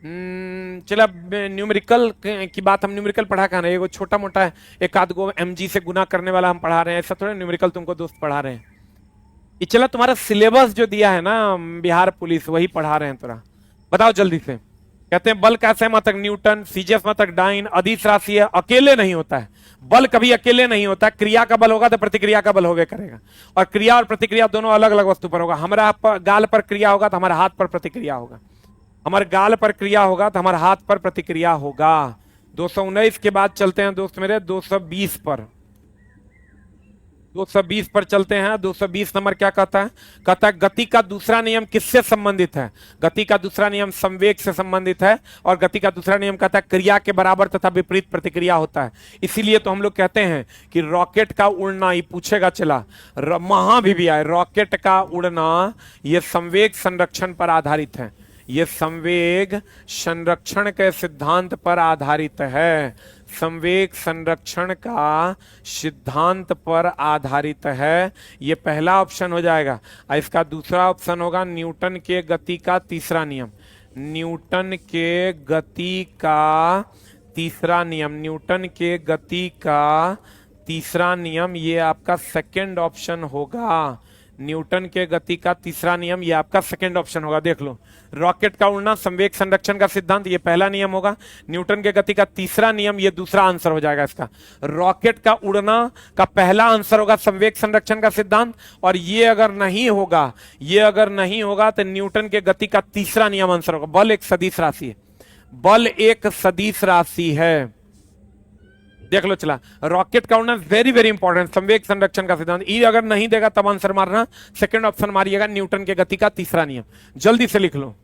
चला न्यूमेरिकल की बात, हम न्यूमेरिकल पढ़ा कर रहे हैं, एगो छोटा मोटा है, एक आध गो mg से गुना करने वाला हम पढ़ा रहे हैं, ऐसा थोड़ा न्यूमेरिकल तुमको दोस्त पढ़ा रहे हैं। ये चला तुम्हारा सिलेबस जो दिया है ना बिहार पुलिस, वही पढ़ा रहे हैं तोरा। बताओ जल्दी से। कहते हैं बल का SI मात्रक न्यूटन, CGS मात्रक डाइन, अदिश राशि है, अकेले नहीं होता है। बल कभी अकेले नहीं होता, क्रिया का बल होगा तो प्रतिक्रिया का बल होवे करेगा, और क्रिया और प्रतिक्रिया दोनों अलग अलग वस्तु पर होगा। हमारा गाल पर क्रिया होगा तो हमारे हाथ पर प्रतिक्रिया होगा, हमारे गाल पर क्रिया होगा तो हमारे हाथ पर प्रतिक्रिया होगा। 219 के बाद चलते हैं दोस्त मेरे 220 पर। 220 पर चलते हैं। 220 नंबर क्या कहता है, कहता है गति का दूसरा नियम किससे संबंधित है। गति का दूसरा नियम संवेग से संबंधित है, और गति का दूसरा नियम कहता है क्रिया के बराबर तथा विपरीत प्रतिक्रिया होता है। इसीलिए तो हम लोग कहते हैं कि रॉकेट का उड़ना, ये पूछेगा चला वहां भी आए, रॉकेट का उड़ना ये संवेग संरक्षण पर आधारित है, ये संवेग संरक्षण के सिद्धांत पर आधारित है, संवेग संरक्षण का सिद्धांत पर आधारित है। ये पहला ऑप्शन हो जाएगा। इसका दूसरा ऑप्शन होगा न्यूटन के गति का तीसरा नियम, न्यूटन के गति का तीसरा नियम, न्यूटन के गति का तीसरा नियम, ये आपका सेकंड ऑप्शन होगा। न्यूटन के गति का तीसरा नियम, ये आपका सेकंड ऑप्शन होगा। देख लो, रॉकेट का उड़ना संवेग संरक्षण का सिद्धांत, ये पहला नियम होगा। न्यूटन के गति का तीसरा नियम, ये दूसरा आंसर हो जाएगा इसका। रॉकेट का उड़ना का पहला आंसर होगा संवेग संरक्षण का सिद्धांत, और ये अगर नहीं होगा, ये अगर नहीं होगा तो न्यूटन के गति का तीसरा नियम आंसर होगा। बल एक सदिश राशि है, बल एक सदिश राशि है। देख लो चला, रॉकेट का उड़ना वेरी वेरी इंपॉर्टेंट, संवेग संरक्षण का सिद्धांत। ई अगर नहीं देगा तब आंसर मारना, सेकंड ऑप्शन मारिएगा न्यूटन के गति का तीसरा नियम। जल्दी से लिख लो,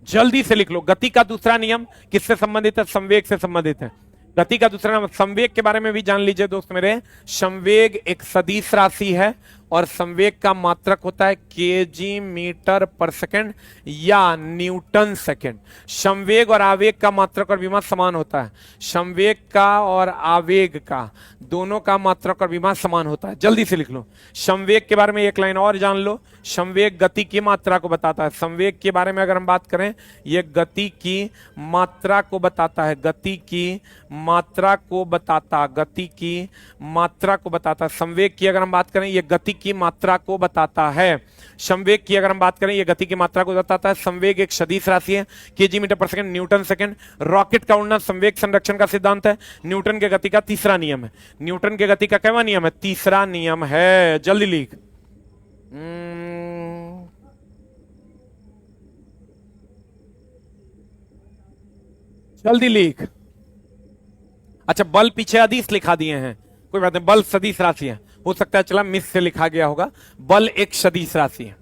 जल्दी से लिख लो। गति का दूसरा नियम किससे संबंधित है? संवेग से संबंधित है। गति का दूसरा नियम, संवेग के बारे में भी जान लीजिए दोस्त मेरे। संवेग एक सदिश राशि है और संवेग का मात्रक होता है केजी मीटर पर सेकंड या न्यूटन सेकंड। संवेग और आवेग का मात्रक और विमा समान होता है। संवेग का और आवेग का दोनों का मात्रक और विमा समान होता है। जल्दी से लिख लो। संवेग के बारे में एक लाइन और जान लो। संवेग गति की मात्रा को बताता है। संवेग के बारे में अगर हम बात करें, यह गति की मात्रा को बताता है। गति की मात्रा को बताता, गति की मात्रा को बताता। संवेग की अगर हम बात करें, यह गति की मात्रा को बताता है। संवेग की अगर हम बात करें, यह गति की मात्रा को बताता है। संवेग एक सदिश राशि है, केजी मीटर पर सेकंड, न्यूटन सेकंड। रॉकेट का उड़ना संवेग संरक्षण का सिद्धांत है। न्यूटन के गति का तीसरा नियम है। न्यूटन के गति का कैवा नियम है? तीसरा नियम है। जल्दी लिख। जल्दी लिख। अच्छा, बल पीछे अदिश लिखा दिए हैं, कोई बात नहीं, बल सदिश राशि है। हो सकता है चला मिस से लिखा गया होगा। बल एक सदिश राशि है।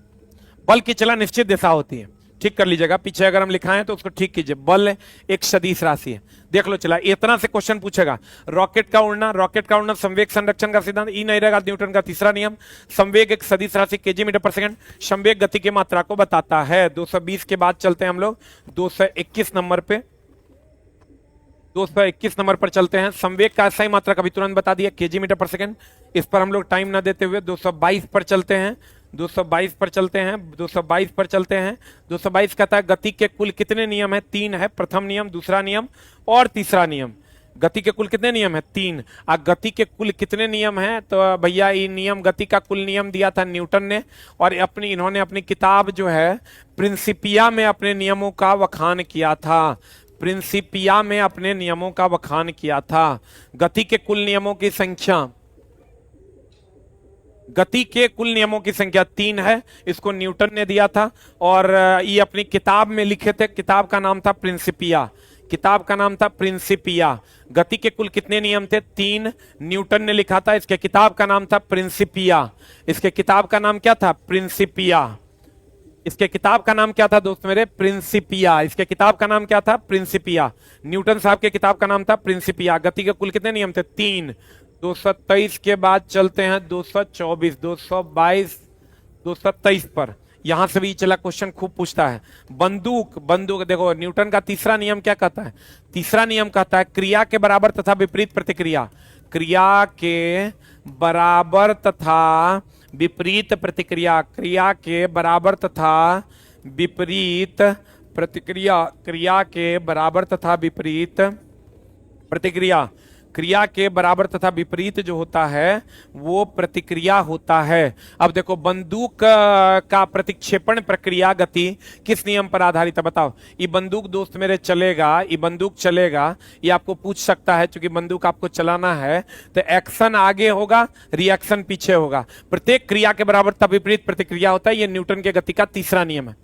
बल की चला निश्चित दिशा होती है, ठीक कर लीजिएगा। पीछे अगर हम लिखाएं तो उसको ठीक कीजिए। बल एक सदिश राशि है। देख लो चला, इतना से क्वेश्चन पूछेगा। रॉकेट का उड़ना, रॉकेट का उड़ना संवेग संरक्षण का सिद्धांत, ई नहीं रहेगा, न्यूटन का तीसरा नियम। संवेग एक सदिश राशि, केजी मीटर पर सेकंड। संवेग गति की मात्रा को बताता है। 220 के बाद चलते हैं हम लोग 221 नंबर पे। 221 नंबर पर चलते हैं। संवेग का सही मात्रा कभी तुरंत बता दिया, केजी मीटर पर सेकंड। इस पर हम लोग टाइम ना देते हुए 222 पर चलते हैं। 222 पर चलते हैं। 222 पर चलते हैं। 222 कहता है गति के कुल कितने नियम है? 3 है। प्रथम नियम, दूसरा नियम और तीसरा नियम। गति के कुल कितने नियम है? 3। गति के कुल कितने नियम है? तो भैया ये नियम, गति का कुल नियम दिया था न्यूटन ने, और इन्होंने अपनी किताब जो है प्रिंसिपिया में अपने नियमों का वखान किया था। प्रिंसिपिया में अपने नियमों का वखान किया था। गति के कुल नियमों की संख्या, गति के कुल नियमों की संख्या 3 है। इसको न्यूटन ने दिया था और ये अपनी किताब में लिखे थे। किताब का नाम था प्रिंसिपिया। किताब का नाम था प्रिंसिपिया। गति के कुल कितने नियम थे? 3। न्यूटन ने लिखा था। इसके किताब का नाम था प्रिंसिपिया। इसके किताब का नाम क्या था? प्रिंसिपिया। इसके किताब का नाम क्या था दोस्त मेरे? प्रिंसिपिया। इसके किताब का नाम क्या था? प्रिंसिपिया। न्यूटन साहब के किताब का नाम था प्रिंसिपिया। गति के कुल कितने नियम थे? 3। 223 के बाद चलते हैं 224, 222, 223 पर। यहां से भी चला क्वेश्चन खूब पूछता है। बंदूक, बंदूक देखो, न्यूटन का तीसरा नियम क्या कहता है? तीसरा नियम कहता है क्रिया के बराबर तथा विपरीत प्रतिक्रिया। क्रिया के बराबर तथा विपरीत प्रतिक्रिया। क्रिया के बराबर तथा विपरीत प्रतिक्रिया। क्रिया के बराबर तथा विपरीत प्रतिक्रिया। क्रिया के बराबर तथा विपरीत जो होता है वो प्रतिक्रिया होता है। अब देखो, बंदूक का प्रतिक्षेपण प्रक्रिया गति किस नियम पर आधारित है? बताओ। ये बंदूक दोस्त मेरे चलेगा, ये बंदूक चलेगा, ये आपको पूछ सकता है। क्योंकि बंदूक आपको चलाना है तो एक्शन आगे होगा, रिएक्शन पीछे होगा। प्रत्येक क्रिया के बराबर तथा विपरीत प्रतिक्रिया होता है। ये न्यूटन के गति का तीसरा नियम है।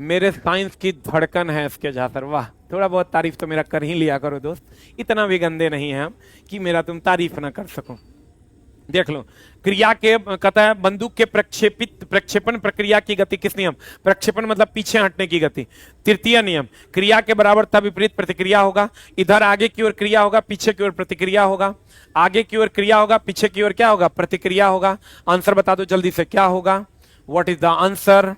मेरे साइंस की धड़कन है इसके झातर। वाह, थोड़ा बहुत तारीफ तो मेरा कर ही लिया करो दोस्त। इतना भी गंदे नहीं है हम कि मेरा तुम तारीफ ना कर सको। देख लो, क्रिया के कहता है बंदूक के प्रक्षेपण प्रक्रिया की गति किस नियम? प्रक्षेपण मतलब पीछे हटने की गति। तृतीय नियम, क्रिया के बराबर तथा विपरीत प्रतिक्रिया होगा। इधर आगे की ओर क्रिया होगा, पीछे की ओर प्रतिक्रिया होगा। आगे की ओर क्रिया होगा, पीछे की ओर क्या होगा? प्रतिक्रिया होगा। आंसर बता दो जल्दी से, क्या होगा? What is the answer?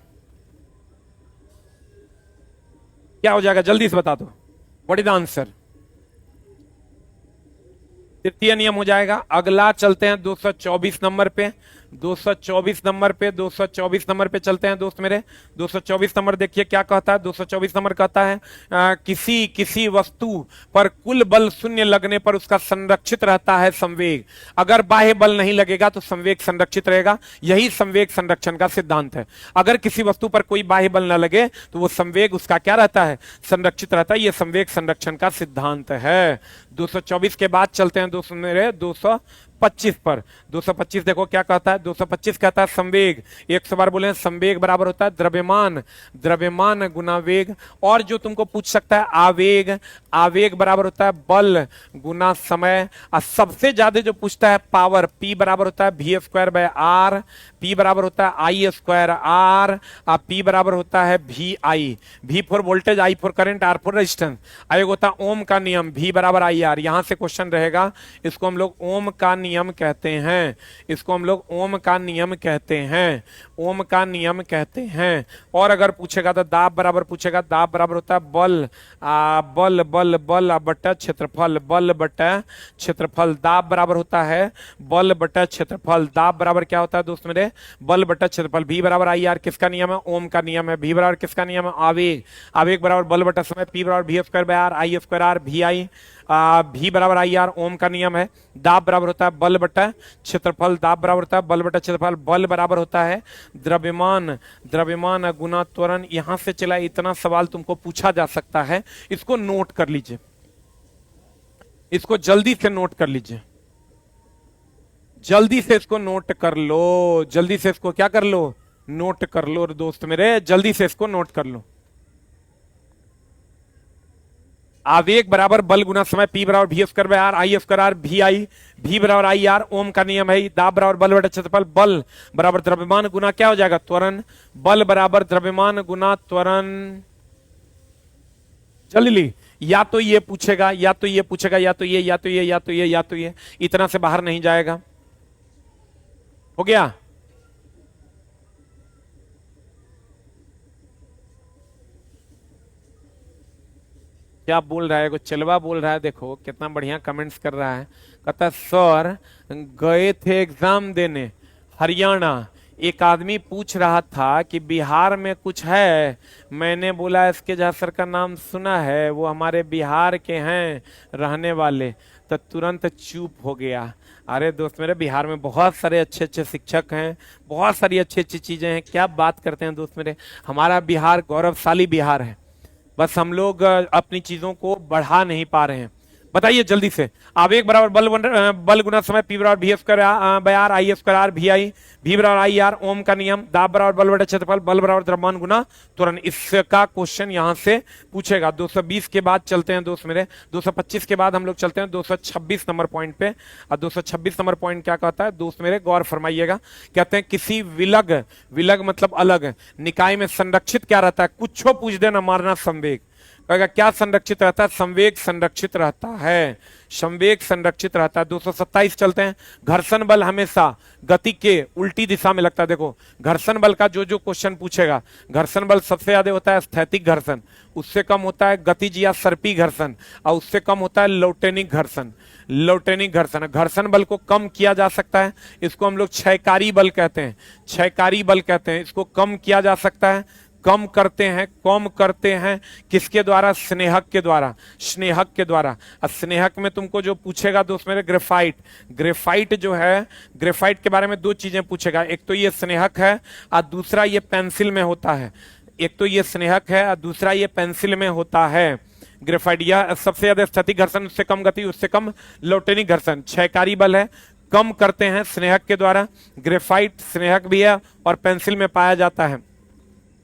क्या हो जाएगा? जल्दी से बता दो। What is the answer? तृतीय नियम हो जाएगा। अगला चलते हैं 224 नंबर पे। 224 नंबर पे, 224 नंबर पे चलते हैं दोस्त मेरे। 224 नंबर देखिए क्या कहता है। 224 नंबर कहता है किसी वस्तु पर कुल बल शून्य लगने पर उसका संरक्षित रहता है संवेग। अगर बाह्य बल नहीं लगेगा तो संवेग संरक्षित रहेगा। यही संवेग संरक्षण का सिद्धांत है। अगर किसी वस्तु पर कोई बाह्य बल न लगे तो वो संवेग उसका क्या रहता है? संरक्षित रहता है। यह संवेग संरक्षण का सिद्धांत है। 224 के बाद चलते हैं दोस्त मेरे 225 पर। 225 देखो क्या कहता है, 225 कहता है संवेग, 100 बार बोले संवेग बराबर होता है द्रव्यमान, द्रव्यमान गुना वेग। और जो तुमको पूछ सकता है आवेग, आवेग बराबर होता है बल गुना समय। और सबसे ज्यादा जो पूछता है पावर, P बराबर होता है v² r, P बराबर होता है I² r, और P बराबर होता है VI। V for voltage, I for current, R for resistance. आयोग होता है ओम का नियम, V बराबर IR। यहां से क्वेश्चन रहेगा, इसको हम लोग ओम का नियम कहते हैं, इसको हम लोग ओम का नियम कहते हैं, ओम का नियम कहते हैं। और अगर पूछेगा तो दाब बराबर पूछेगा, दाब बराबर होता है बल बल बल बल बटा क्षेत्रफल, बल बटा क्षेत्रफल। दाब बराबर होता है बल बटा क्षेत्रफल। दाब बराबर क्या होता है दोस्त मेरे, बल बटा क्षेत्रफल। V बराबर IR किसका नियम है, ओम का नियम है। V बराबर किसका नियम है, आवेग, आवेग बराबर बल बटा समय। P बराबर v² r, I² r, VI। V बराबर IR ओम का नियम है। दाब बराबर होता है बल बटा क्षेत्रफल, दाब बराबर होता है बल बटा क्षेत्रफल। बल बराबर होता है द्रव्यमान, द्रव्यमान गुना त्वरण। यहां से चला इतना सवाल तुमको पूछा जा सकता है, इसको नोट कर लीजिए, इसको जल्दी से नोट कर लीजिए, जल्दी से इसको नोट कर लो, जल्दी से इसको क्या कर लो, नोट कर लो दोस्त मेरे, जल्दी से इसको नोट कर लो। आवेग बराबर बल गुना समय, P बराबर v² r, I² r, VI। V बराबर IR ओम का नियम है। दाब बराबर बल बटा क्षेत्रफल, बल बराबर द्रव्यमान गुना क्या हो जाएगा, त्वरण। बल बराबर द्रव्यमान गुना त्वरण। जल्दी, या तो ये पूछेगा, या तो ये पूछेगा, या तो ये, या तो ये, या तो ये, या तो ये, इतना से बाहर नहीं जाएगा। हो गया। क्या बोल रहा है, कुछ चलवा बोल रहा है, देखो कितना बढ़िया कमेंट्स कर रहा है। कहता है सर गए थे एग्जाम देने हरियाणा, एक आदमी पूछ रहा था कि बिहार में कुछ है, मैंने बोला इसके झा सर का नाम सुना है, वो हमारे बिहार के हैं रहने वाले, तो तुरंत चुप हो गया। अरे दोस्त मेरे, बिहार में बहुत सारे अच्छे अच्छे शिक्षक हैं, बहुत सारी अच्छी अच्छी चीजें हैं, क्या बात करते हैं दोस्त मेरे। हमारा बिहार गौरवशाली बिहार है, बस हम लोग अपनी चीजों को बढ़ा नहीं पा रहे हैं। बताइए जल्दी से, आवेग बराबर बल गुना समय, P बराबर v² r, I² r, VI। V बराबर IR ओम का नियम। दाब बराबर बल बटा क्षेत्रफल, बल बराबर द्रव्यमान गुना त्वरण। इसका क्वेश्चन यहां से पूछेगा। 220 के बाद चलते हैं दोस्त मेरे, 225 के बाद हम लोग चलते हैं 226 नंबर पॉइंट पे। और 226 नंबर पॉइंट क्या कहता है दोस्त मेरे, गौर फरमाइएगा। कहते हैं किसी विलग, विलग मतलब अलग, निकाय में संरक्षित क्या रहता है, कुछ पूछ देना मारना संवेग। कहेगा क्या संरक्षित रहता है, संवेग संरक्षित रहता है, संवेग संरक्षित रहता है। 227 चलते हैं। घर्षण बल हमेशा गति के उल्टी दिशा में लगता है। देखो घर्षण बल का जो जो क्वेश्चन पूछेगा, घर्षण बल सबसे ज्यादा होता है स्थैतिक घर्षण, उससे कम होता है गतिज या सर्पी घर्षण, और उससे कम होता है लौटेनिक घर्षण। लौटेनिक घर्षण, घर्षण बल को कम किया जा सकता है, इसको हम लोग क्षयकारी बल कहते हैं, क्षयकारी बल कहते हैं। इसको कम किया जा सकता है, कम करते हैं, कम करते हैं किसके द्वारा, स्नेहक के द्वारा, स्नेहक के द्वारा। और स्नेहक में तुमको जो पूछेगा दोस्त मेरे ग्रेफाइट, ग्रेफाइट जो है, ग्रेफाइट के बारे में दो चीजें पूछेगा, एक तो ये स्नेहक है और दूसरा ये पेंसिल में होता है। एक तो ये स्नेहक है और दूसरा ये पेंसिल में होता है। ग्रेफाइट यह सबसे ज्यादा स्थैतिक घर्षण, उससे कम गति, उससे कम लौटेनिक घर्षण, क्षयकारी बल है, कम करते हैं स्नेहक के द्वारा। ग्रेफाइट स्नेहक भी है और पेंसिल में पाया जाता है।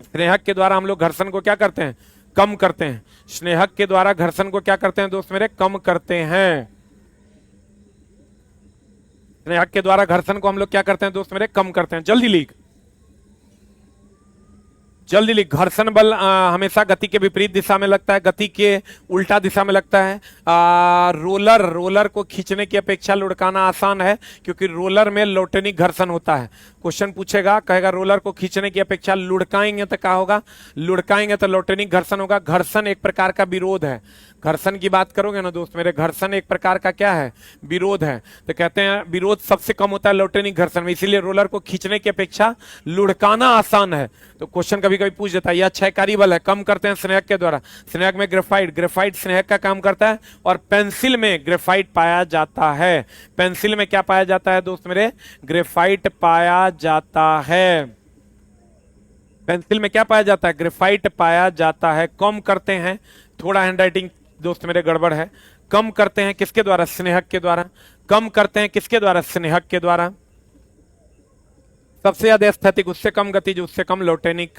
स्नेहक के द्वारा हम लोग घर्षण को क्या करते हैं, कम करते हैं। स्नेहक के द्वारा घर्षण को क्या करते हैं दोस्त मेरे, कम करते हैं। स्नेहक के द्वारा घर्षण को हम लोग क्या करते हैं दोस्त मेरे, कम करते हैं। जल्दी लिख, जल्दी लिख। घर्षण बल हमेशा गति के विपरीत दिशा में लगता है, गति के उल्टा दिशा में लगता है। रोलर, रोलर को खींचने की अपेक्षा लुढ़काना आसान है, क्योंकि रोलर में लौटेनिक घर्षण होता है। क्वेश्चन पूछेगा, कहेगा रोलर को खींचने की अपेक्षा लुढ़काएंगे तो क्या होगा, लुढ़काएंगे तो लौटेनिक घर्षण होगा। घर्षण एक प्रकार का विरोध है, घर्षण की बात करोगे ना दोस्त मेरे, घर्षण एक प्रकार का क्या है, विरोध है। तो कहते हैं विरोध सबसे कम होता है लौटेनिक घर्षण में, इसीलिए रोलर को खींचने की अपेक्षा लुढ़काना आसान है। तो क्वेश्चन कभी कभी पूछ देता है, यह क्षयकारी बल है, कम करते हैं स्नेहक के द्वारा। स्नेहक में ग्रेफाइट, ग्रेफाइट स्नेहक का काम करता है, और पेंसिल में ग्रेफाइट पाया जाता है। पेंसिल में क्या पाया जाता है दोस्त मेरे, ग्रेफाइट पाया जाता है। पेंसिल में क्या पाया जाता है, ग्रेफाइट पाया जाता है। कम करते हैं, थोड़ा हैंडराइटिंग दोस्त मेरे गड़बड़ है, कम करते हैं किसके द्वारा? स्नेहक के द्वारा। कम करते हैं किसके द्वारा? स्नेहक के द्वारा। सबसे ज्यादा स्थैतिक, उससे कम गतिज, उससे कम लौटेनिक।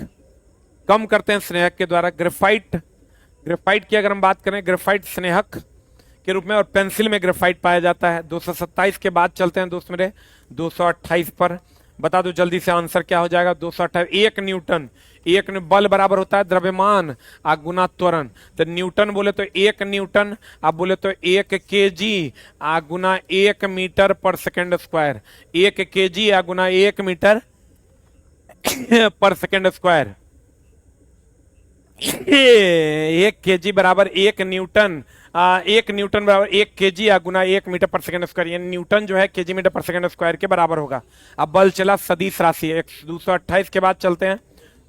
कम करते हैं स्नेहक के द्वारा। ग्रेफाइट, ग्रेफाइट की अगर हम बात करें, ग्रेफाइट स्नेहक के रूप में, और पेंसिल में ग्रेफाइट पाया जाता है। 227 के बाद चलते हैं दोस्त मेरे 228 पर। बता दो जल्दी से आंसर क्या हो जाएगा? 228। 1 न्यूटन, एक बल बराबर होता है द्रव्यमान आ गुना त्वरण। तो न्यूटन बोले तो 1 न्यूटन, आप बोले तो 1 केजी आ गुना 1 मीटर पर सेकेंड स्क्वायर। 1 केजी आ गुना 1 मीटर पर सेकेंड स्क्वायर। 1 केजी बराबर 1 न्यूटन, 1 न्यूटन बराबर 1 केजी या गुना 1 मीटर पर सेकंड स्क्वायर। यानी न्यूटन जो है केजी मीटर पर सेकंड स्क्वायर के बराबर होगा। अब बल चला सदिश राशि। 228 के बाद चलते हैं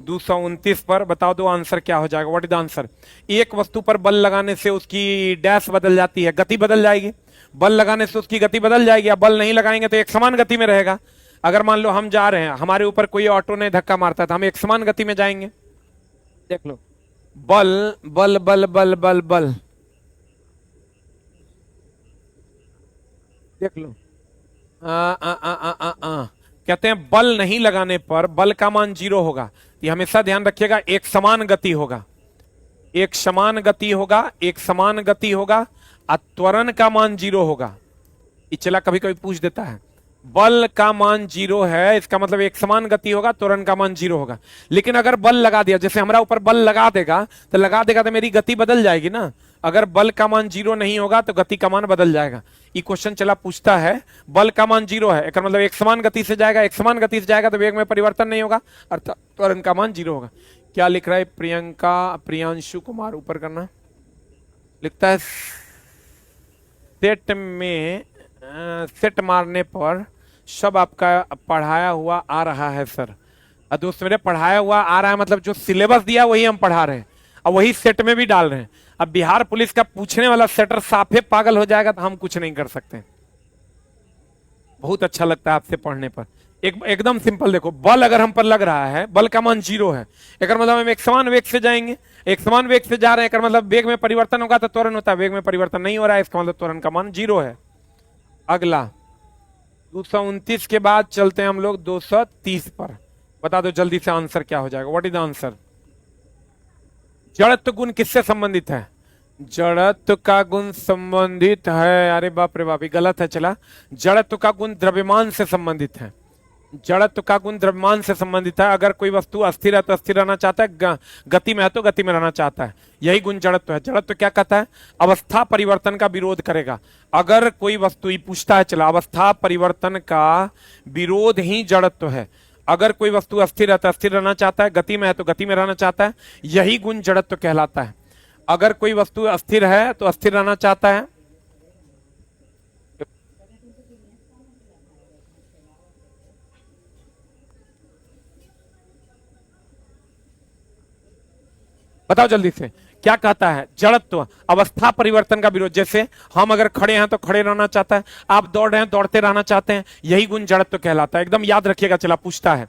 229 पर। बताओ दो आंसर क्या हो जाएगा? What is the answer? एक वस्तु पर बल लगाने से उसकी डैश बदल जाती है, गति बदल जाएगी। बल लगाने से उसकी गति बदल जाएगी। अब बल नहीं लगाएंगे तो एक समान गति में रहेगा। अगर मान लो हम जा रहे हैं, हमारे ऊपर कोई ऑटो ने धक्का मारता है तो हम एक समान गति में जाएंगे। देख लो, बल बल बल बल बल बल, देख लो। कहते हैं बल नहीं लगाने पर बल का मान 0 होगा। ये हमेशा ध्यान रखिएगा, एक समान गति होगा, एक समान गति होगा, एक समान गति होगा, और त्वरण का मान 0 होगा। ये चला कभी कभी पूछ देता है, बल का मान 0 है, इसका मतलब एक समान गति होगा, त्वरण का मान 0 होगा। लेकिन अगर बल लगा दिया, जैसे हमारा ऊपर बल लगा देगा तो मेरी गति बदल जाएगी ना। अगर बल का मान 0 नहीं होगा तो गति का मान बदल जाएगा। ये क्वेश्चन चला पूछता है, बल का मान 0 है, इसका मतलब एक समान गति से जाएगा, एक समान गति से जाएगा तो वेग में परिवर्तन नहीं होगा, अर्थात त्वरण का मान 0 होगा। क्या लिख रहा है प्रियंका, प्रियांशु कुमार? ऊपर करना। लिखता है सेट में, सेट मारने पर सब आपका पढ़ाया हुआ आ रहा है सर। दोस्त मेरे, पढ़ाया हुआ आ रहा है मतलब जो सिलेबस दिया वही हम पढ़ा रहे हैं और वही सेट में भी डाल रहे हैं। अब बिहार पुलिस का पूछने वाला सेटर साफे पागल हो जाएगा तो हम कुछ नहीं कर सकते। बहुत अच्छा लगता है आपसे पढ़ने पर। एकदम सिंपल देखो, बल अगर हम पर लग रहा है, बल का मान 0 है, एक मतलब हम एक समान वेग से जाएंगे, एक समान वेग से जा रहे हैं, मतलब वेग में परिवर्तन होगा तो त्वरण होता है, वेग में परिवर्तन नहीं हो रहा है, इसका मतलब त्वरण का मान 0 है। अगला 229 के बाद चलते हैं हम लोग 230 पर। बता दो जल्दी से आंसर क्या हो जाएगा? What is the answer? जड़त्व गुण किससे संबंधित है? जड़त्व का गुण संबंधित है, अरे बाप रे बाप, गलत है। चला, जड़त्व का गुण द्रव्यमान से संबंधित है। जड़त्व का गुण द्रव्यमान से संबंधित है। अगर कोई वस्तु अस्थिर है तो अस्थिर रहना चाहता है, गति में है तो गति में रहना चाहता है, यही गुण जड़त्व है। जड़त्व क्या कहता है? अवस्था परिवर्तन का विरोध करेगा। अगर कोई वस्तु, ही पूछता है चला, अवस्था परिवर्तन का विरोध ही जड़त्व है। अगर कोई वस्तु अस्थिर है तो अस्थिर रहना चाहता है, गति में है तो गति में रहना चाहता है, यही गुण जड़त्व कहलाता है। अगर कोई वस्तु अस्थिर है तो अस्थिर रहना चाहता है, बताओ जल्दी से क्या कहता है? जड़त्व अवस्था परिवर्तन का विरोध। जैसे हम अगर खड़े हैं तो खड़े रहना चाहता है, आप दौड़ रहे हैं दौड़ते रहना चाहते हैं, यही गुण जड़त्व कहलाता है। एकदम याद रखिएगा। चला, पूछता है,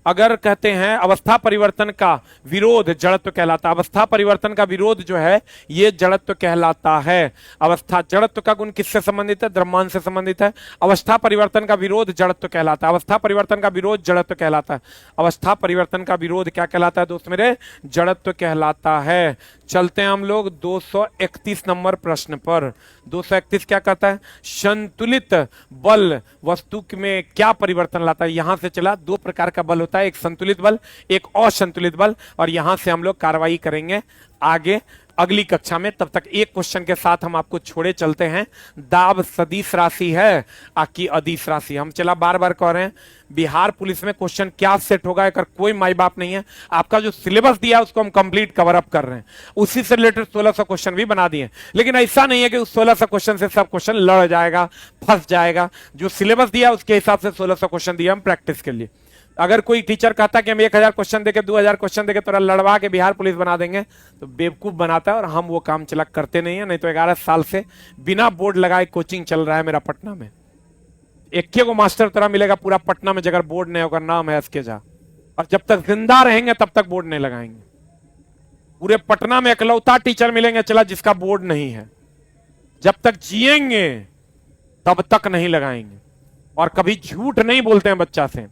अगर कहते हैं अवस्था परिवर्तन का विरोध जड़त्व कहलाता है, अवस्था परिवर्तन का विरोध जो है ये जड़त्व कहलाता है। अवस्था, जड़त्व का गुण किससे संबंधित है? द्रव्यमान से संबंधित है। अवस्था परिवर्तन का विरोध जड़त्व कहलाता है। अवस्था परिवर्तन का विरोध जड़त्व कहलाता है। अवस्था परिवर्तन का विरोध क्या कहलाता है दोस्त मेरे? जड़त्व कहलाता है। चलते हैं हम लोग 231 नंबर प्रश्न पर। 231 क्या कहता है? संतुलित बल वस्तु में क्या परिवर्तन लाता है? यहां से चला, दो प्रकार का बल होता है, एक संतुलित बल, एक असंतुलित बल, और यहां से हम लोग कार्रवाई करेंगे आगे अगली कक्षा में। तब तक एक क्वेश्चन के साथ हम आपको छोड़े चलते हैं। दाब सदिश राशि है आकि अदिश राशि? हम चला बार बार कह रहे हैं, बिहार पुलिस में क्वेश्चन क्या सेट होगा अगर कोई माई बाप नहीं है। आपका जो सिलेबस दिया उसको हम कंप्लीट कवर अप कर रहे हैं, उसी से रिलेटेड 1600 क्वेश्चन भी बना दिए। लेकिन ऐसा नहीं है कि उस 1600 क्वेश्चन से सब क्वेश्चन लड़ जाएगा, फंस जाएगा। जो सिलेबस दिया उसके हिसाब से 1600 क्वेश्चन दिया हम प्रैक्टिस के लिए। अगर कोई टीचर कहता कि हम 1000 क्वेश्चन देके 2000 क्वेश्चन देके तोरा लड़वा के बिहार पुलिस बना देंगे तो बेवकूफ बनाता है, और हम वो काम चला करते नहीं है। नहीं तो 11 साल से बिना बोर्ड लगाए कोचिंग चल रहा है मेरा पटना में। एक को मास्टर तरह मिलेगा पूरा पटना में, जगह बोर्ड नहीं होगा, नाम है एसके झा, और जब तक जिंदा रहेंगे तब तक बोर्ड नहीं लगाएंगे। पूरे पटना में इकलौता टीचर मिलेंगे चला जिसका बोर्ड नहीं है, जब तक जिएंगे तब तक नहीं लगाएंगे। और कभी झूठ नहीं बोलते हैं बच्चा से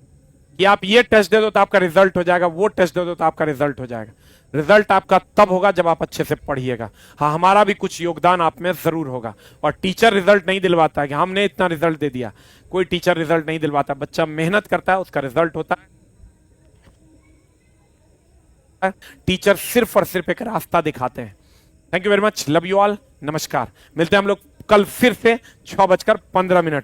कि आप ये टेस्ट दे दो तो आपका रिजल्ट हो जाएगा, वो टेस्ट दे दो तो आपका रिजल्ट हो जाएगा। रिजल्ट आपका तब होगा जब आप अच्छे से पढ़िएगा। हाँ, हमारा भी कुछ योगदान आप में जरूर होगा। और टीचर रिजल्ट नहीं दिलवाता है कि हमने इतना रिजल्ट दे दिया, कोई टीचर रिजल्ट नहीं दिलवाता। बच्चा मेहनत करता है, उसका रिजल्ट होता है। टीचर सिर्फ और सिर्फ एक रास्ता दिखाते हैं। Thank you very much, love you all, नमस्कार। मिलते हैं हम लोग कल फिर से 6:15